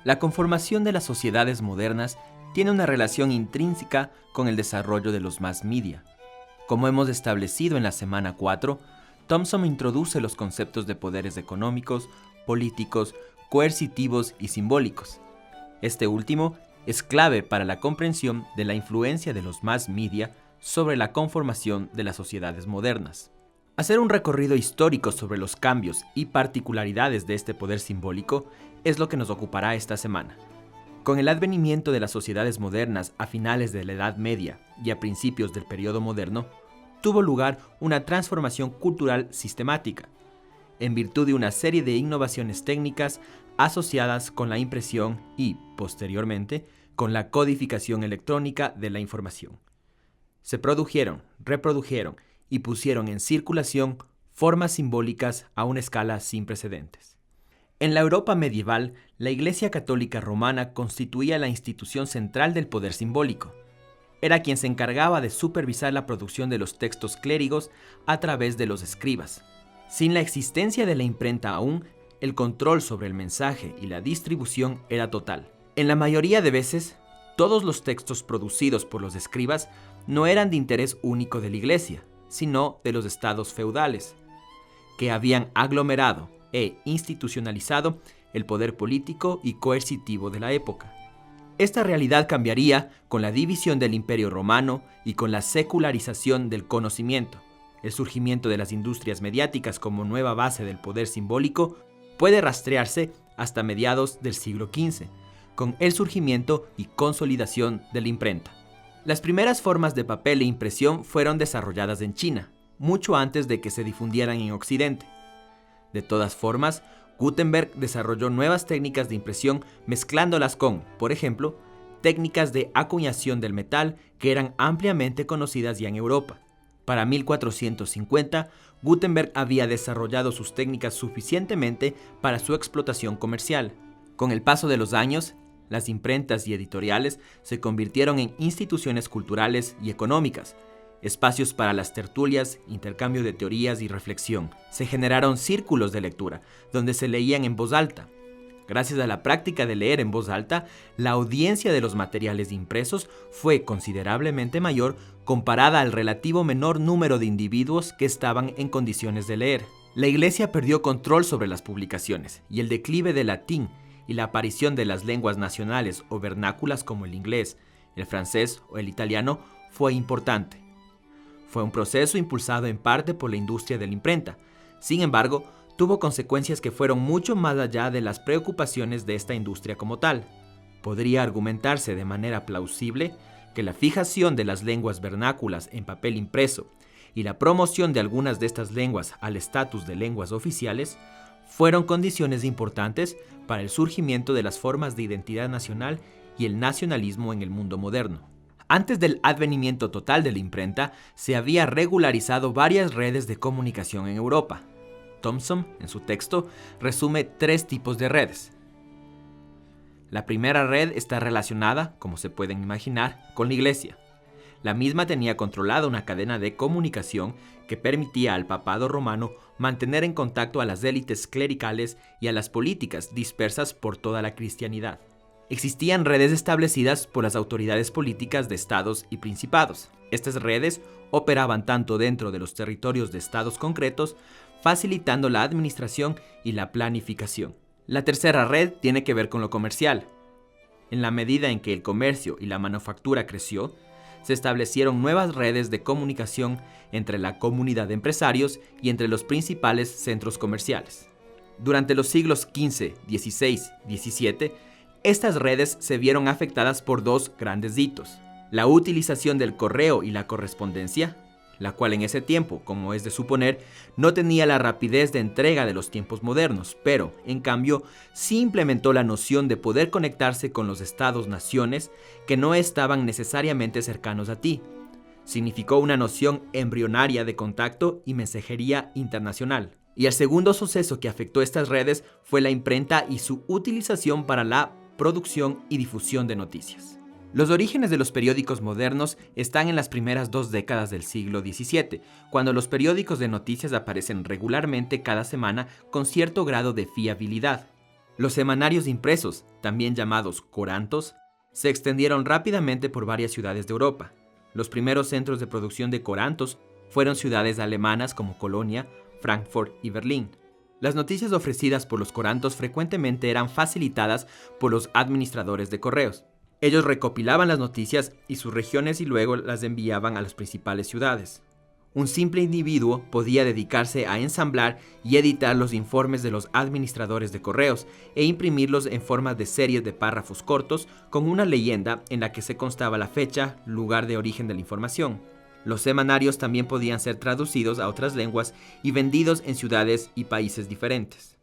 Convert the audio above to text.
La conformación de las sociedades modernas tiene una relación intrínseca con el desarrollo de los mass media. Como hemos establecido en la semana 4, Thompson introduce los conceptos de poderes económicos, políticos, coercitivos y simbólicos. Este último es clave para la comprensión de la influencia de los mass media sobre la conformación de las sociedades modernas. Hacer un recorrido histórico sobre los cambios y particularidades de este poder simbólico es lo que nos ocupará esta semana. Con el advenimiento de las sociedades modernas a finales de la Edad Media y a principios del periodo moderno, tuvo lugar una transformación cultural sistemática, en virtud de una serie de innovaciones técnicas asociadas con la impresión y, posteriormente, con la codificación electrónica de la información. Se produjeron, reprodujeron y pusieron en circulación formas simbólicas a una escala sin precedentes. En la Europa medieval, la Iglesia Católica Romana constituía la institución central del poder simbólico. Era quien se encargaba de supervisar la producción de los textos clérigos a través de los escribas. Sin la existencia de la imprenta aún, el control sobre el mensaje y la distribución era total. En la mayoría de veces, todos los textos producidos por los escribas no eran de interés único de la Iglesia, sino de los estados feudales, que habían aglomerado e institucionalizado el poder político y coercitivo de la época. Esta realidad cambiaría con la división del Imperio Romano y con la secularización del conocimiento. El surgimiento de las industrias mediáticas como nueva base del poder simbólico puede rastrearse hasta mediados del siglo XV, con el surgimiento y consolidación de la imprenta. Las primeras formas de papel e impresión fueron desarrolladas en China, mucho antes de que se difundieran en Occidente. De todas formas, Gutenberg desarrolló nuevas técnicas de impresión mezclándolas con, por ejemplo, técnicas de acuñación del metal que eran ampliamente conocidas ya en Europa. Para 1450, Gutenberg había desarrollado sus técnicas suficientemente para su explotación comercial. Con el paso de los años, las imprentas y editoriales se convirtieron en instituciones culturales y económicas, espacios para las tertulias, intercambio de teorías y reflexión. Se generaron círculos de lectura, donde se leían en voz alta. Gracias a la práctica de leer en voz alta, la audiencia de los materiales impresos fue considerablemente mayor comparada al relativo menor número de individuos que estaban en condiciones de leer. La Iglesia perdió control sobre las publicaciones, y el declive del latín y la aparición de las lenguas nacionales o vernáculas como el inglés, el francés o el italiano fue importante. Fue un proceso impulsado en parte por la industria de la imprenta. Sin embargo, tuvo consecuencias que fueron mucho más allá de las preocupaciones de esta industria como tal. Podría argumentarse de manera plausible que la fijación de las lenguas vernáculas en papel impreso y la promoción de algunas de estas lenguas al estatus de lenguas oficiales fueron condiciones importantes para el surgimiento de las formas de identidad nacional y el nacionalismo en el mundo moderno. Antes del advenimiento total de la imprenta, se había regularizado varias redes de comunicación en Europa. Thompson, en su texto, resume 3 tipos de redes. La primera red está relacionada, como se pueden imaginar, con la Iglesia. La misma tenía controlada una cadena de comunicación que permitía al papado romano mantener en contacto a las élites clericales y a las políticas dispersas por toda la cristianidad. Existían redes establecidas por las autoridades políticas de estados y principados. Estas redes operaban tanto dentro de los territorios de estados concretos, facilitando la administración y la planificación. La tercera red tiene que ver con lo comercial. En la medida en que el comercio y la manufactura creció, se establecieron nuevas redes de comunicación entre la comunidad de empresarios y entre los principales centros comerciales. Durante los siglos XV, XVI, XVII, estas redes se vieron afectadas por 2 grandes hitos: la utilización del correo y la correspondencia, la cual en ese tiempo, como es de suponer, no tenía la rapidez de entrega de los tiempos modernos, pero, en cambio, sí implementó la noción de poder conectarse con los estados-naciones que no estaban necesariamente cercanos a ti. Significó una noción embrionaria de contacto y mensajería internacional. Y el segundo suceso que afectó estas redes fue la imprenta y su utilización para la producción y difusión de noticias. Los orígenes de los periódicos modernos están en las primeras 2 décadas del siglo XVII, cuando los periódicos de noticias aparecen regularmente cada semana con cierto grado de fiabilidad. Los semanarios impresos, también llamados corantos, se extendieron rápidamente por varias ciudades de Europa. Los primeros centros de producción de corantos fueron ciudades alemanas como Colonia, Frankfurt y Berlín. Las noticias ofrecidas por los corantos frecuentemente eran facilitadas por los administradores de correos. Ellos recopilaban las noticias y sus regiones y luego las enviaban a las principales ciudades. Un simple individuo podía dedicarse a ensamblar y editar los informes de los administradores de correos e imprimirlos en forma de series de párrafos cortos con una leyenda en la que se constaba la fecha, lugar de origen de la información. Los semanarios también podían ser traducidos a otras lenguas y vendidos en ciudades y países diferentes.